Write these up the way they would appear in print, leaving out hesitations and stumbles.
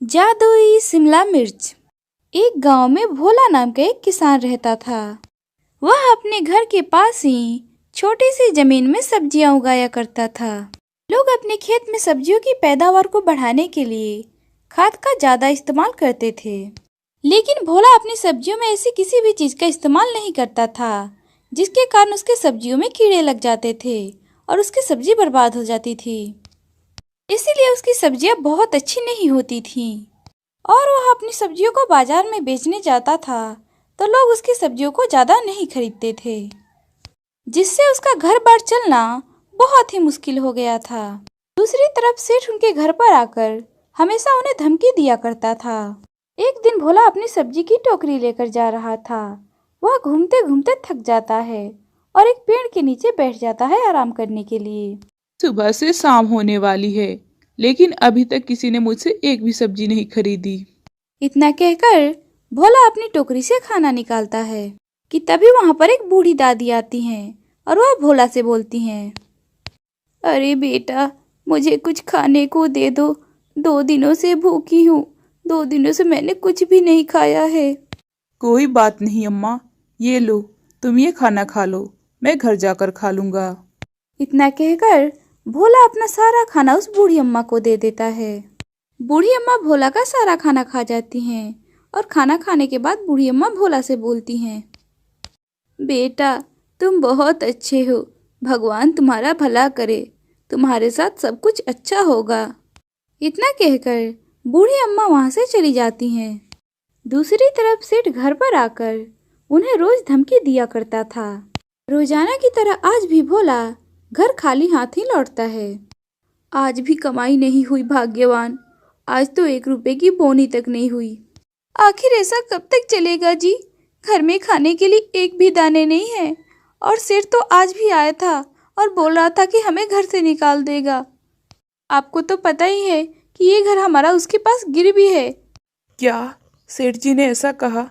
जादुई शिमला मिर्च। एक गांव में भोला नाम का एक किसान रहता था। वह अपने घर के पास ही छोटी सी जमीन में सब्जियां उगाया करता था। लोग अपने खेत में सब्जियों की पैदावार को बढ़ाने के लिए खाद का ज्यादा इस्तेमाल करते थे, लेकिन भोला अपनी सब्जियों में ऐसी किसी भी चीज का इस्तेमाल नहीं करता था जिसके कारण उसके सब्जियों में कीड़े लग जाते थे और उसकी सब्जी बर्बाद हो जाती थी। इसीलिए उसकी सब्जियां बहुत अच्छी नहीं होती थीं और वह अपनी सब्जियों को बाजार में बेचने जाता था तो लोग उसकी सब्जियों को ज़्यादा नहीं खरीदते थे, जिससे उसका घर बार चलना बहुत ही मुश्किल हो गया था। दूसरी तरफ सेठ उनके घर पर आकर हमेशा उन्हें धमकी दिया करता था। एक दिन भोला अपनी सब्जी की टोकरी लेकर जा रहा था। वह घूमते घूमते थक जाता है और एक पेड़ के नीचे बैठ जाता है आराम करने के लिए। सुबह से शाम होने वाली है, लेकिन अभी तक किसी ने मुझसे एक भी सब्जी नहीं खरीदी। इतना कहकर भोला अपनी टोकरी से खाना निकालता है कि तभी वहां पर एक बूढ़ी दादी आती हैं और वह भोला से बोलती हैं, अरे बेटा, मुझे कुछ खाने को दे दो। 2 दिनों से भूखी हूँ। 2 दिनों से मैंने कुछ भी नहीं खाया है। कोई बात नहीं अम्मा, ये लो, तुम ये खाना खा लो, मैं घर जाकर खा लूंगा। इतना कहकर भोला अपना सारा खाना उस बूढ़ी अम्मा को दे देता है। बूढ़ी अम्मा भोला का सारा खाना खा जाती हैं और खाना खाने के बाद बूढ़ी अम्मा भोला से बोलती हैं, बेटा, तुम बहुत अच्छे हो। भगवान तुम्हारा भला करे। तुम्हारे साथ सब कुछ अच्छा होगा। इतना कहकर बूढ़ी अम्मा वहां से चली जाती हैं। दूसरी तरफ सेठ घर पर आकर उन्हें रोज धमकी दिया करता था। रोजाना की तरह आज भी भोला घर खाली हाथ ही लौटता है। आज भी कमाई नहीं हुई भाग्यवान। आज तो 1 रुपए की बोनी तक नहीं हुई। आखिर ऐसा कब तक चलेगा जी? घर में खाने के लिए एक भी दाने नहीं है और सेठ तो आज भी आया था और बोल रहा था कि हमें घर से निकाल देगा। आपको तो पता ही है कि ये घर हमारा उसके पास गिर भी है। क्या सेठ जी ने ऐसा कहा?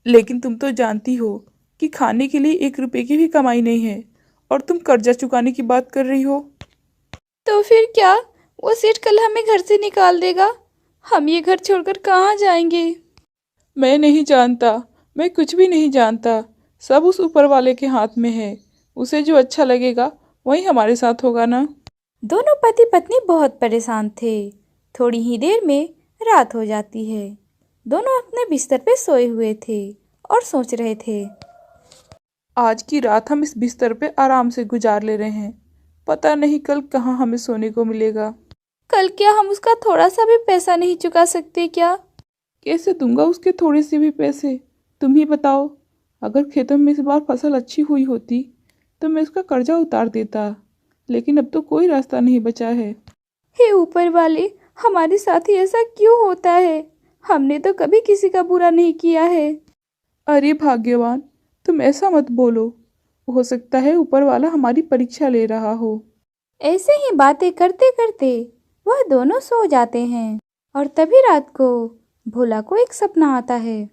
लेकिन तुम तो जानती हो कि खाने के लिए 1 रुपए की भी कमाई नहीं है और तुम कर्जा चुकाने की बात कर रही हो। तो फिर क्या वो सेठ कल हमें घर से निकाल देगा? हम ये घर छोड़कर कहाँ जाएंगे? मैं नहीं जानता, मैं कुछ भी नहीं जानता। सब उस ऊपर वाले के हाथ में है। उसे जो अच्छा लगेगा वही हमारे साथ होगा ना। दोनों पति पत्नी बहुत परेशान थे। थोड़ी ही देर में रात हो जाती है। दोनों अपने बिस्तर पे सोए हुए थे और सोच रहे थे, आज की रात हम इस बिस्तर पे आराम से गुजार ले रहे हैं। पता नहीं कल कहाँ हमें सोने को मिलेगा। कल क्या हम उसका थोड़ा सा भी पैसा नहीं चुका सकते क्या? कैसे दूंगा उसके थोड़े से भी पैसे? तुम ही बताओ। अगर खेतों में इस बार फसल अच्छी हुई होती तो मैं उसका कर्जा उतार देता, लेकिन अब तो कोई रास्ता नहीं बचा है। हे ऊपर वाले, हमारे साथ ही ऐसा क्यों होता है? हमने तो कभी किसी का बुरा नहीं किया है। अरे भाग्यवान, तुम ऐसा मत बोलो। हो सकता है ऊपर वाला हमारी परीक्षा ले रहा हो। ऐसे ही बातें करते करते वह दोनों सो जाते हैं और तभी रात को भोला को एक सपना आता है।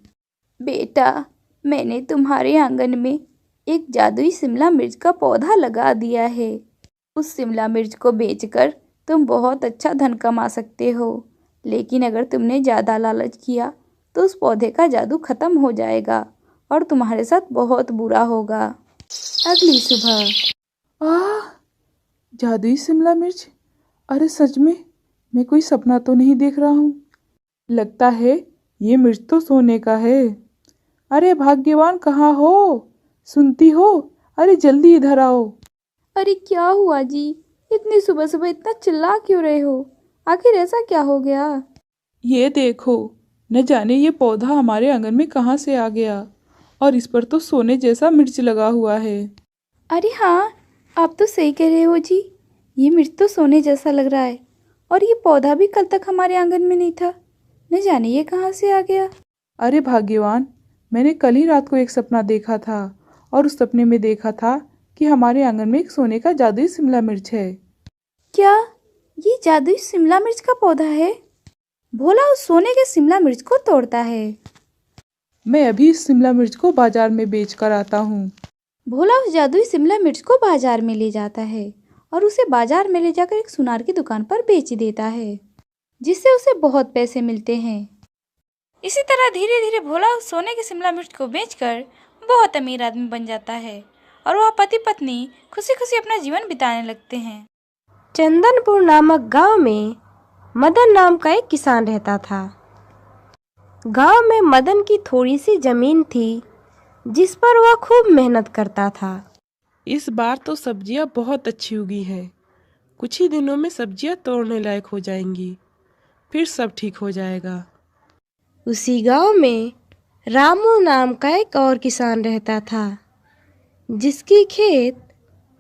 बेटा, मैंने तुम्हारे आंगन में एक जादुई शिमला मिर्च का पौधा लगा दिया है। उस शिमला मिर्च को बेचकर तुम बहुत अच्छा धन कमा सकते हो, लेकिन अगर तुमने ज़्यादा लालच किया तो उस पौधे का जादू खत्म हो जाएगा और तुम्हारे साथ बहुत बुरा होगा। अगली सुबह। आह, जादुई शिमला मिर्च! अरे सच में, मैं कोई सपना तो नहीं देख रहा हूँ। लगता है ये मिर्च तो सोने का है। अरे भाग्यवान, कहाँ हो? सुनती हो? अरे जल्दी इधर आओ। अरे क्या हुआ जी? इतनी सुबह सुबह इतना चिल्ला क्यों रहे हो? आखिर ऐसा क्या हो गया? ये देखो, न जाने ये पौधा हमारे आंगन में कहाँ से आ गया और इस पर तो सोने जैसा मिर्च लगा हुआ है। अरे हाँ, आप तो सही कह रहे हो जी। ये मिर्च तो सोने जैसा लग रहा है और ये पौधा भी कल तक हमारे आंगन में नहीं था। न जाने ये कहाँ से आ गया। अरे भाग्यवान, मैंने कल ही रात को एक सपना देखा था और उस सपने में देखा था कि हमारे आंगन में एक सोने का जादुई शिमला मिर्च है। क्या ये जादुई शिमला मिर्च का पौधा है? भोला उस सोने के शिमला मिर्च को तोड़ता है। मैं अभी इस शिमला मिर्च को बाजार में बेच कर आता हूँ। भोला उस जादुई शिमला मिर्च को बाजार में ले जाता है और उसे बाजार में ले जाकर एक सुनार की दुकान पर बेच देता है, जिससे उसे बहुत पैसे मिलते हैं। इसी तरह धीरे धीरे भोला उस सोने की शिमला मिर्च को बेचकर बहुत अमीर आदमी बन जाता है और वह पति पत्नी खुशी खुशी अपना जीवन बिताने लगते हैं। चंदनपुर नामक गांव में मदन नाम का एक किसान रहता था। गांव में मदन की थोड़ी सी जमीन थी जिस पर वह खूब मेहनत करता था। इस बार तो सब्जियां बहुत अच्छी उगी है। कुछ ही दिनों में सब्जियां तोड़ने लायक हो जाएंगी, फिर सब ठीक हो जाएगा। उसी गांव में रामू नाम का एक और किसान रहता था, जिसकी खेत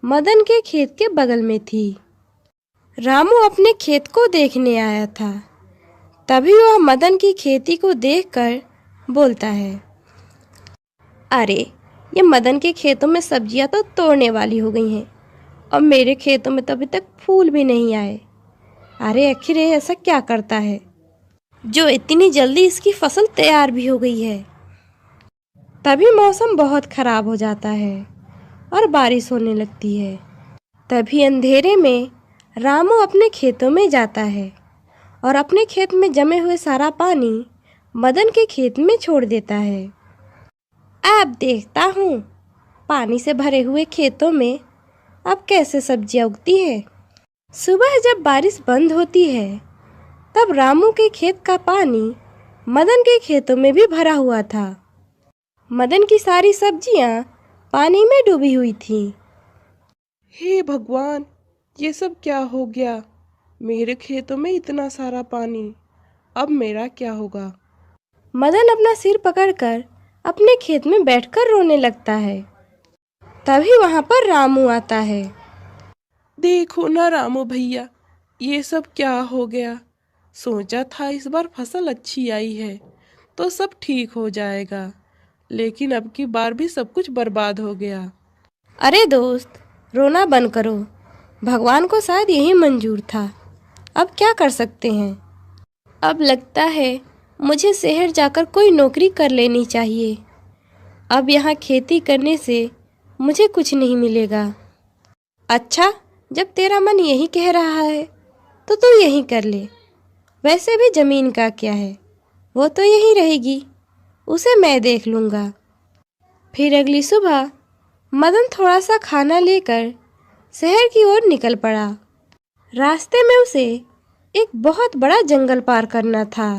मदन के खेत के बगल में थी। रामू अपने खेत को देखने आया था। तभी वह मदन की खेती को देखकर बोलता है, अरे ये मदन के खेतों में सब्जियां तो तोड़ने वाली हो गई हैं और मेरे खेतों में तो अभी तक फूल भी नहीं आए। अरे आखिर ये ऐसा क्या करता है जो इतनी जल्दी इसकी फसल तैयार भी हो गई है। तभी मौसम बहुत खराब हो जाता है और बारिश होने लगती है। तभी अंधेरे में रामू अपने खेतों में जाता है और अपने खेत में जमे हुए सारा पानी मदन के खेत में छोड़ देता है। अब देखता हूँ पानी से भरे हुए खेतों में अब कैसे सब्जियां उगती है। सुबह जब बारिश बंद होती है तब रामू के खेत का पानी मदन के खेतों में भी भरा हुआ था। मदन की सारी सब्जियां पानी में डूबी हुई थीं। हे भगवान, ये सब क्या हो गया? मेरे खेतों में इतना सारा पानी, अब मेरा क्या होगा? मदन अपना सिर पकड़कर अपने खेत में बैठकर रोने लगता है। तभी वहां पर रामू आता है। देखो ना रामू भैया, ये सब क्या हो गया? सोचा था इस बार फसल अच्छी आई है तो सब ठीक हो जाएगा, लेकिन अब की बार भी सब कुछ बर्बाद हो गया। अरे दोस्त, रोना बंद करो। भगवान को शायद यही मंजूर था। अब क्या कर सकते हैं। अब लगता है मुझे शहर जाकर कोई नौकरी कर लेनी चाहिए। अब यहाँ खेती करने से मुझे कुछ नहीं मिलेगा। अच्छा, जब तेरा मन यही कह रहा है तो तू यही कर ले। वैसे भी ज़मीन का क्या है, वो तो यहीं रहेगी, उसे मैं देख लूँगा। फिर अगली सुबह मदन थोड़ा सा खाना लेकर शहर की ओर निकल पड़ा। रास्ते में उसे एक बहुत बड़ा जंगल पार करना था।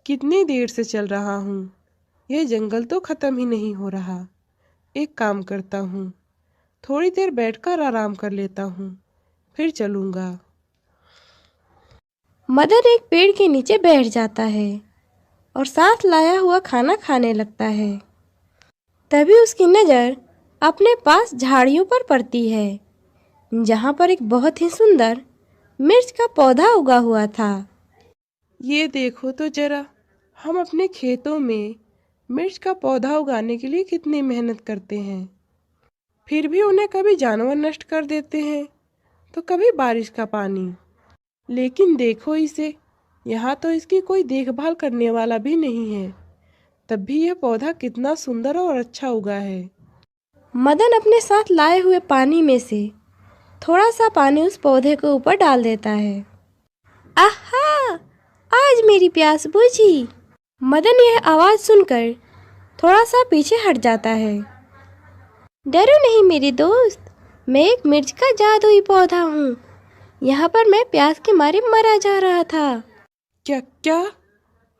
कितनी देर से चल रहा हूँ, यह जंगल तो खत्म ही नहीं हो रहा। एक काम करता हूँ, थोड़ी देर बैठकर आराम कर लेता हूँ, फिर चलूँगा। मदन एक पेड़ के नीचे बैठ जाता है और साथ लाया हुआ खाना खाने लगता है। तभी उसकी नज़र अपने पास झाड़ियों पर पड़ती है, जहाँ पर एक बहुत ही सुंदर मिर्च का पौधा उगा हुआ था। ये देखो तो जरा, हम अपने खेतों में मिर्च का पौधा उगाने के लिए कितनी मेहनत करते हैं, फिर भी उन्हें कभी जानवर नष्ट कर देते हैं तो कभी बारिश का पानी। लेकिन देखो इसे, यहाँ तो इसकी कोई देखभाल करने वाला भी नहीं है, तब भी यह पौधा कितना सुंदर और अच्छा उगा है। मदन अपने साथ लाए हुए पानी में से थोड़ा सा पानी उस पौधे के ऊपर डाल देता है। आहा! आज मेरी प्यास बुझी। मदन यह आवाज़ सुनकर थोड़ा सा पीछे हट जाता है। डरो नहीं मेरे दोस्त, मैं एक मिर्च का जादुई पौधा हूँ। यहाँ पर मैं प्यास के मारे मरा जा रहा था। क्या क्या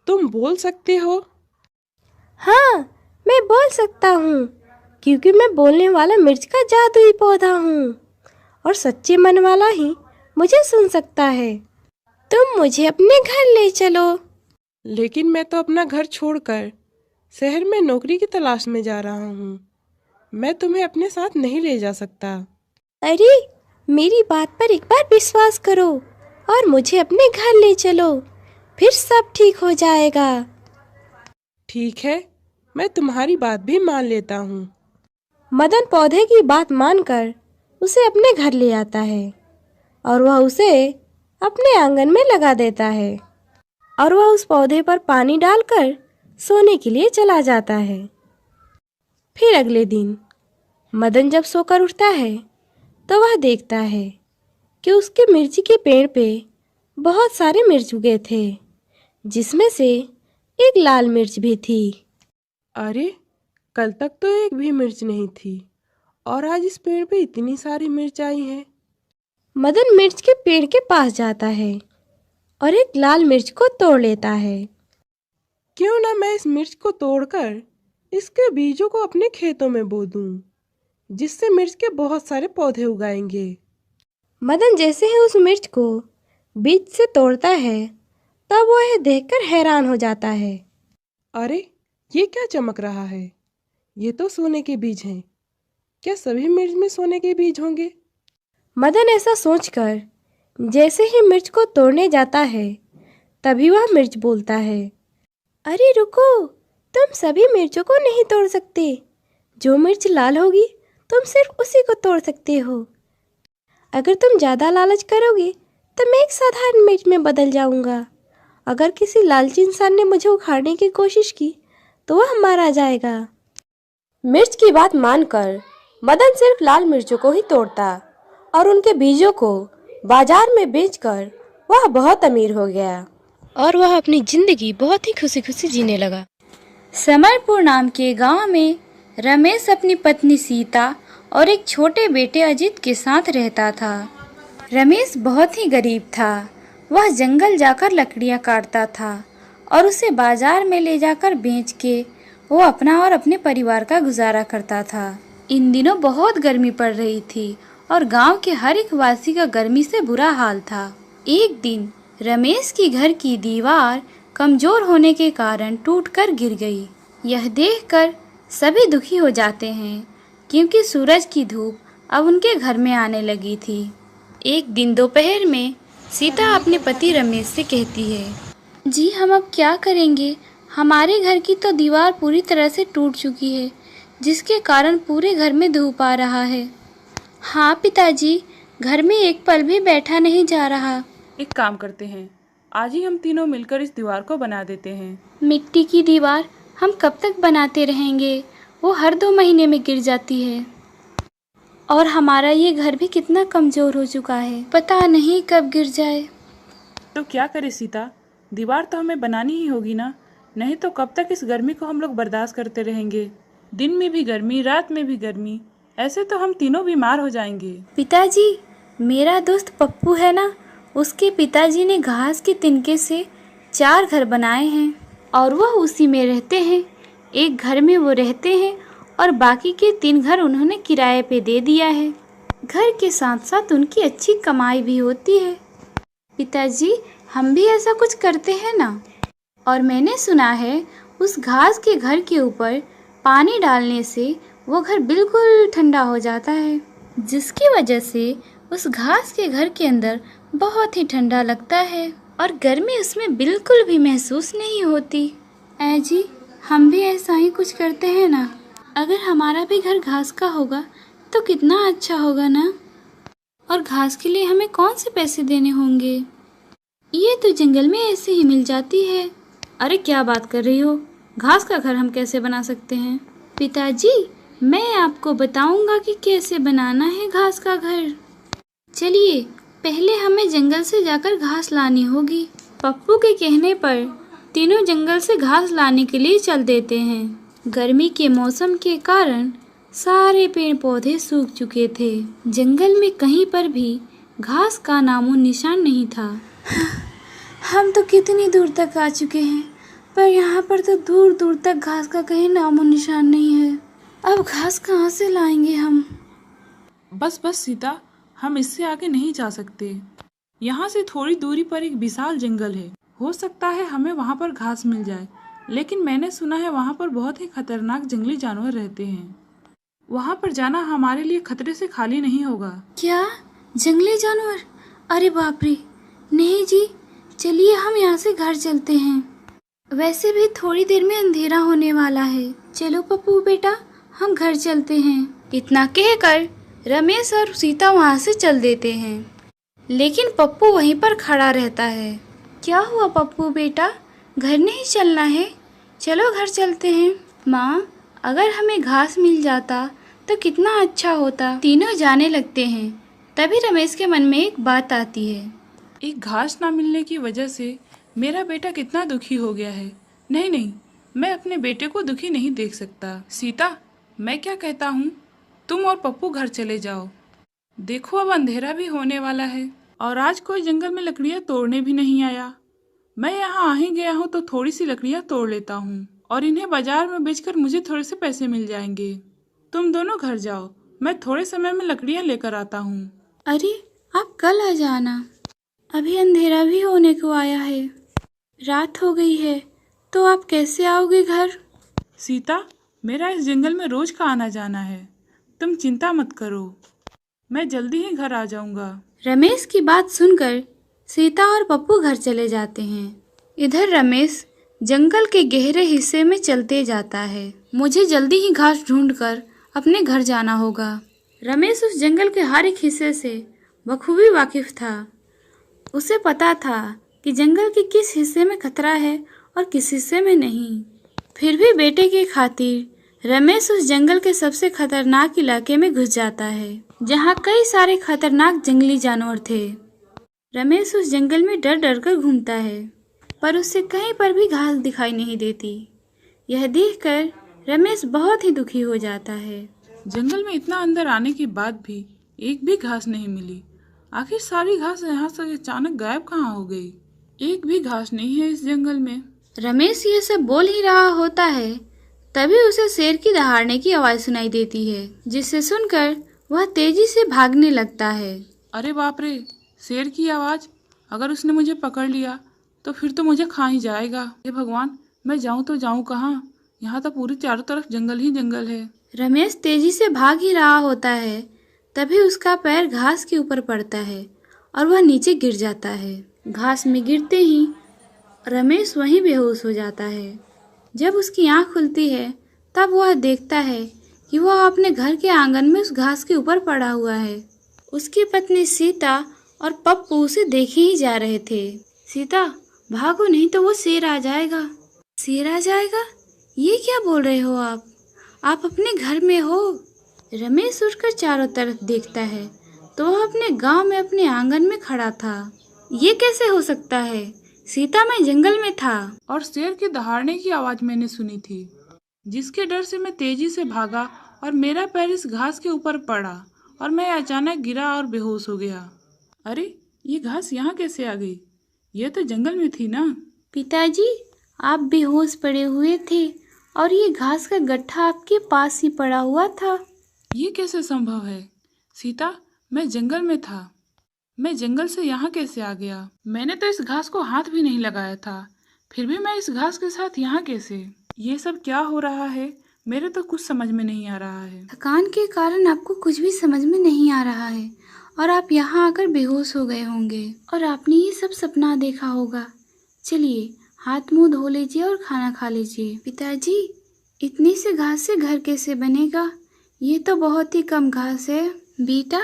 तुम बोल सकते हो? हाँ, मैं बोल सकता हूँ, क्योंकि मैं बोलने वाला मिर्च का जादुई पौधा हूँ और सच्चे मन वाला ही मुझे सुन सकता है। तुम मुझे अपने घर ले चलो। लेकिन मैं तो अपना घर छोड़कर शहर में नौकरी की तलाश में जा रहा हूँ, मैं तुम्हें अपने साथ नहीं ले जा सकता। अरे, मेरी बात पर एक बार विश्वास करो और मुझे अपने घर ले चलो, फिर सब ठीक हो जाएगा। ठीक है, मैं तुम्हारी बात भी मान लेता हूँ। मदन पौधे की बात मानकर उसे अपने घर ले आता है और वह उसे अपने आंगन में लगा देता है और वह उस पौधे पर पानी डालकर सोने के लिए चला जाता है। फिर अगले दिन मदन जब सोकर उठता है तो वह देखता है कि उसके मिर्ची के पेड़ पे बहुत सारे मिर्च उगे थे, जिसमें से एक लाल मिर्च भी थी। अरे, कल तक तो एक भी मिर्च नहीं थी और आज इस पेड़ पे इतनी सारी मिर्च आई है। मदन मिर्च के पेड़ के पास जाता है और एक लाल मिर्च को तोड़ लेता है। क्यों ना मैं इस मिर्च को तोड़कर इसके बीजों को अपने खेतों में बो दूं, जिससे मिर्च के बहुत सारे पौधे उगाएंगे। मदन जैसे ही उस मिर्च को बीज से तोड़ता है, तब वह यह देखकर हैरान हो जाता है। अरे, ये क्या चमक रहा है? ये तो सोने के बीज हैं। क्या सभी मिर्च में सोने के बीज होंगे? मदन ऐसा सोचकर जैसे ही मिर्च को तोड़ने जाता है, तभी वह मिर्च बोलता है, अरे रुको, तुम सभी मिर्चों को नहीं तोड़ सकते। जो मिर्च लाल होगी तुम सिर्फ उसी को तोड़ सकते हो। अगर तुम ज़्यादा लालच करोगे तो मैं एक साधारण मिर्च में बदल जाऊंगा। अगर किसी लालची इंसान ने मुझे उखाड़ने की कोशिश की तो वह मारा जाएगा। मिर्च की बात मानकर मदन सिर्फ लाल मिर्चों को ही तोड़ता और उनके बीजों को बाजार में बेचकर वह बहुत अमीर हो गया और वह अपनी जिंदगी बहुत ही खुशी खुशी जीने लगा। समरपुर नाम के गांव में रमेश अपनी पत्नी सीता और एक छोटे बेटे अजित के साथ रहता था। रमेश बहुत ही गरीब था। वह जंगल जाकर लकड़ियां काटता था और उसे बाजार में ले जाकर बेच के वो अपना और अपने परिवार का गुजारा करता था। इन दिनों बहुत गर्मी पड़ रही थी और गांव के हर एक वासी का गर्मी से बुरा हाल था। एक दिन रमेश की घर की दीवार कमजोर होने के कारण टूटकर गिर गई। यह देखकर सभी दुखी हो जाते हैं, क्योंकि सूरज की धूप अब उनके घर में आने लगी थी। एक दिन दोपहर में सीता अपने पति रमेश से कहती है, जी हम अब क्या करेंगे? हमारे घर की तो दीवार पूरी तरह से टूट चुकी है, जिसके कारण पूरे घर में धूप आ रहा है। हाँ पिताजी, घर में एक पल भी बैठा नहीं जा रहा। एक काम करते हैं, आज ही हम तीनों मिलकर इस दीवार को बना देते हैं। मिट्टी की दीवार हम कब तक बनाते रहेंगे? वो हर 2 महीने में गिर जाती है और हमारा ये घर भी कितना कमजोर हो चुका है, पता नहीं कब गिर जाए। तो क्या करें सीता, दीवार तो हमें बनानी ही होगी ना, नहीं तो कब तक इस गर्मी को हम लोग बर्दाश्त करते रहेंगे? दिन में भी गर्मी, रात में भी गर्मी, ऐसे तो हम तीनों बीमार हो जाएंगे। पिताजी, मेरा दोस्त पप्पू है ना, उसके पिताजी ने घास के तिनके से 4 घर बनाए हैं और वह उसी में रहते हैं। एक घर में वो रहते हैं और बाकी के 3 घर उन्होंने किराए पे दे दिया है। घर के साथ साथ उनकी अच्छी कमाई भी होती है। पिताजी, हम भी ऐसा कुछ करते हैं ना। और मैंने सुना है उस घास के घर के ऊपर पानी डालने से वो घर बिल्कुल ठंडा हो जाता है, जिसकी वजह से उस घास के घर के अंदर बहुत ही ठंडा लगता है और गर्मी उसमें बिल्कुल भी महसूस नहीं होती। जी, हम भी ऐसा ही कुछ करते हैं ना। अगर हमारा भी घर घास का होगा तो कितना अच्छा होगा ना। और घास के लिए हमें कौन से पैसे देने होंगे? ये तो जंगल में ऐसे ही मिल जाती है। अरे क्या बात कर रही हो, घास का घर हम कैसे बना सकते हैं? पिताजी, मैं आपको बताऊंगा कि कैसे बनाना है घास का घर। चलिए, पहले हमें जंगल से जाकर घास लानी होगी। पप्पू के कहने पर तीनों जंगल से घास लाने के लिए चल देते हैं। गर्मी के मौसम के कारण सारे पेड़ पौधे सूख चुके थे। जंगल में कहीं पर भी घास का नामो निशान नहीं था। हम तो कितनी दूर तक आ चुके हैं, पर यहाँ पर तो दूर दूर तक घास का कहीं नामो निशान नहीं है। अब घास कहाँ से लाएंगे हम? बस बस सीता, हम इससे आगे नहीं जा सकते। यहाँ से थोड़ी दूरी पर एक विशाल जंगल है, हो सकता है हमें वहाँ पर घास मिल जाए, लेकिन मैंने सुना है वहाँ पर बहुत ही खतरनाक जंगली जानवर रहते हैं। वहाँ पर जाना हमारे लिए खतरे से खाली नहीं होगा। क्या? जंगली जानवर? अरे बाप रे! नहीं जी, चलिए हम यहाँ से घर चलते हैं। वैसे भी थोड़ी देर में अंधेरा होने वाला है। चलो पप्पू बेटा, हम घर चलते हैं। इतना कहकर रमेश और सीता वहाँ से चल देते हैं, लेकिन पप्पू वहीं पर खड़ा रहता है। क्या हुआ पप्पू बेटा, घर नहीं चलना है? चलो घर चलते हैं। माँ, अगर हमें घास मिल जाता तो कितना अच्छा होता। तीनों जाने लगते हैं। तभी रमेश के मन में एक बात आती है। एक घास ना मिलने की वजह से मेरा बेटा कितना दुखी हो गया है। नहीं नहीं, मैं अपने बेटे को दुखी नहीं देख सकता। सीता, मैं क्या कहता हूँ, तुम और पप्पू घर चले जाओ। देखो अब अंधेरा भी होने वाला है और आज कोई जंगल में लकड़ियाँ तोड़ने भी नहीं आया। मैं यहाँ आ ही गया हूँ तो थोड़ी सी लकड़ियाँ तोड़ लेता हूँ और इन्हें बाजार में बेचकर मुझे थोड़े से पैसे मिल जाएंगे। तुम दोनों घर जाओ, मैं थोड़े समय में लकड़ियाँ लेकर आता हूँ। अरे, आप कल आ जाना, अभी अंधेरा भी होने को आया है, रात हो गई है, तो आप कैसे आओगे घर? सीता, मेरा इस जंगल में रोज का आना जाना है, तुम चिंता मत करो, मैं जल्दी ही घर आ जाऊंगा। रमेश की बात सुनकर सीता और पप्पू घर चले जाते हैं। इधर रमेश जंगल के गहरे हिस्से में चलते जाता है। मुझे जल्दी ही घास ढूंढकर अपने घर जाना होगा। रमेश उस जंगल के हर एक हिस्से से बखूबी वाकिफ था। उसे पता था कि जंगल के किस हिस्से में खतरा है और किस हिस्से में नहीं। फिर भी बेटे की खातिर रमेश उस जंगल के सबसे खतरनाक इलाके में घुस जाता है, जहाँ कई सारे खतरनाक जंगली जानवर थे। रमेश उस जंगल में डर डर कर घूमता है, पर उसे कहीं पर भी घास दिखाई नहीं देती। यह देखकर रमेश बहुत ही दुखी हो जाता है। जंगल में इतना अंदर आने के बाद भी एक भी घास नहीं मिली। आखिर सारी घास यहाँ से अचानक गायब कहाँ हो गई? एक भी घास नहीं है इस जंगल में। रमेश ये सब बोल ही रहा होता है, तभी उसे शेर की दहाड़ने की आवाज सुनाई देती है, जिसे सुनकर वह तेजी से भागने लगता है। अरे बाप रे, शेर की आवाज! अगर उसने मुझे पकड़ लिया तो फिर तो मुझे खा ही जाएगा। हे भगवान, मैं जाऊं तो जाऊं कहाँ? यहाँ तो पूरी चारों तरफ जंगल ही जंगल है। रमेश तेजी से भाग ही रहा होता है, तभी उसका पैर घास के ऊपर पड़ता है और वह नीचे गिर जाता है। घास में गिरते ही रमेश वहीं बेहोश हो जाता है। जब उसकी आंख खुलती है तब वह देखता है कि वह अपने घर के आंगन में उस घास के ऊपर पड़ा हुआ है। उसकी पत्नी सीता और पप्पू उसे देखे ही जा रहे थे। सीता, भागो नहीं तो वो शेर आ जाएगा। शेर आ जाएगा? ये क्या बोल रहे हो आप? आप अपने घर में हो। रमेश उठकर चारों तरफ देखता है तो वह अपने गांव में अपने आंगन में खड़ा था। ये कैसे हो सकता है? सीता, मैं जंगल में था और शेर के दहाड़ने की आवाज मैंने सुनी थी, जिसके डर से मैं तेजी से भागा और मेरा पैर इस घास के ऊपर पड़ा और मैं अचानक गिरा और बेहोश हो गया। अरे, ये घास यहाँ कैसे आ गई? ये तो जंगल में थी ना। पिताजी, आप बेहोश पड़े हुए थे और ये घास का गट्ठा आपके पास ही पड़ा हुआ था। ये कैसे संभव है? सीता, मैं जंगल में था, मैं जंगल से यहाँ कैसे आ गया? मैंने तो इस घास को हाथ भी नहीं लगाया था, फिर भी मैं इस घास के साथ यहाँ कैसे? ये सब क्या हो रहा है? मेरे तो कुछ समझ में नहीं आ रहा है। थकान के कारण आपको कुछ भी समझ में नहीं आ रहा है और आप यहाँ आकर बेहोश हो गए होंगे और आपने ये सब सपना देखा होगा। चलिए, हाथ मुंह धो लीजिए और खाना खा लीजिए। पिताजी, इतनी से घास से घर कैसे बनेगा? ये तो बहुत ही कम घास है। बेटा,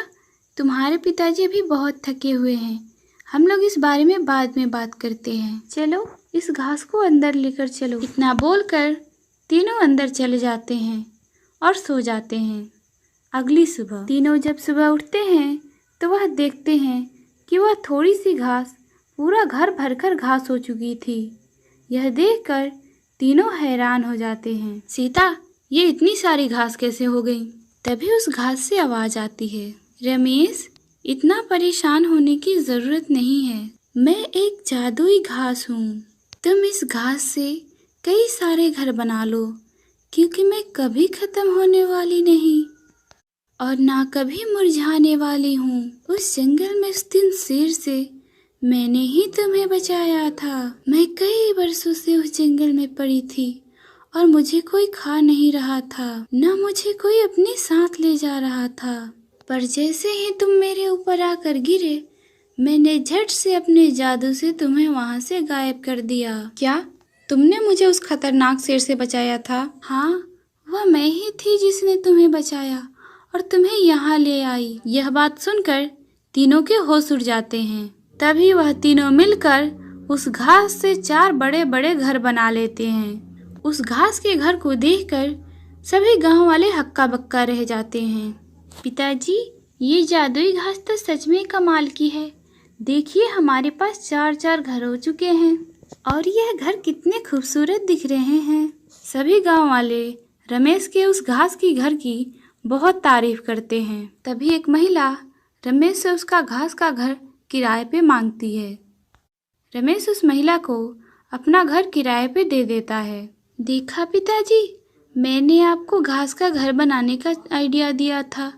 तुम्हारे पिताजी अभी बहुत थके हुए हैं, हम लोग इस बारे में बाद में बात करते हैं। चलो, इस घास को अंदर लेकर चलो। इतना बोलकर तीनों अंदर चले जाते हैं और सो जाते हैं। अगली सुबह तीनों जब सुबह उठते हैं तो वह देखते हैं कि वह थोड़ी सी घास पूरा घर भरकर घास हो चुकी थी। यह देखकर तीनों हैरान हो जाते हैं। सीता, ये इतनी सारी घास कैसे हो गई? तभी उस घास से आवाज आती है, रमेश, इतना परेशान होने की जरूरत नहीं है, मैं एक जादुई घास हूँ। तुम इस घास से कई सारे घर बना लो, क्योंकि मैं कभी खत्म होने वाली नहीं और ना कभी मुरझाने वाली हूँ। उस जंगल में उस दिन शेर से मैंने ही तुम्हें बचाया था। मैं कई वर्षों से उस जंगल में पड़ी थी और मुझे कोई खा नहीं रहा था, न मुझे कोई अपने साथ ले जा रहा था। पर जैसे ही तुम मेरे ऊपर आकर गिरे, मैंने झट से अपने जादू से तुम्हें वहाँ से गायब कर दिया। क्या तुमने मुझे उस खतरनाक शेर से बचाया था? हाँ, वह मैं ही थी जिसने तुम्हें बचाया और तुम्हें यहाँ ले आई। यह बात सुनकर तीनों के होश उड़ जाते हैं। तभी वह तीनों मिलकर उस घास से 4 बड़े बड़े घर बना लेते हैं। उस घास के घर को देखकर सभी गांव वाले हक्का बक्का रह जाते हैं। पिताजी, ये जादुई घास तो सच में कमाल की है। देखिए हमारे पास 4 घर हो चुके हैं और यह घर कितने खूबसूरत दिख रहे हैं। सभी गांव वाले रमेश के उस घास की घर की बहुत तारीफ करते हैं। तभी एक महिला रमेश से उसका घास का घर किराए पे मांगती है। रमेश उस महिला को अपना घर किराए पे दे देता है। देखा पिताजी, मैंने आपको घास का घर बनाने का आइडिया दिया था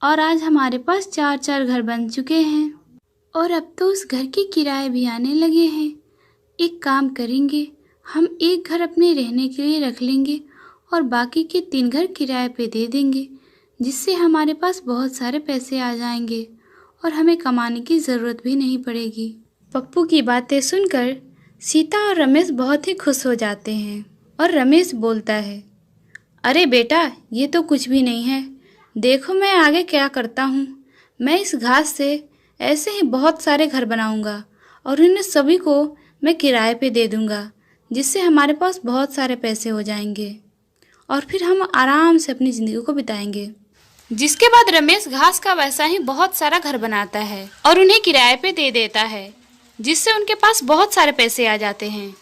और आज हमारे पास 4 घर बन चुके हैं और अब तो उस घर के किराए भी आने लगे हैं। एक काम करेंगे, हम एक घर अपने रहने के लिए रख लेंगे और बाकी के 3 घर किराए पे दे देंगे, जिससे हमारे पास बहुत सारे पैसे आ जाएंगे और हमें कमाने की ज़रूरत भी नहीं पड़ेगी। पप्पू की बातें सुनकर सीता और रमेश बहुत ही खुश हो जाते हैं और रमेश बोलता है, अरे बेटा, ये तो कुछ भी नहीं है। देखो मैं आगे क्या करता हूँ। मैं इस घास से ऐसे ही बहुत सारे घर बनाऊँगा और उन्हें सभी को मैं किराए पे दे दूँगा, जिससे हमारे पास बहुत सारे पैसे हो जाएंगे और फिर हम आराम से अपनी ज़िंदगी को बिताएंगे। जिसके बाद रमेश घास का वैसा ही बहुत सारा घर बनाता है और उन्हें किराए पे दे देता है, जिससे उनके पास बहुत सारे पैसे आ जाते हैं,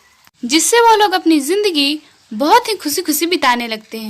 जिससे वो लोग अपनी ज़िंदगी बहुत ही खुशी खुशी बिताने लगते हैं।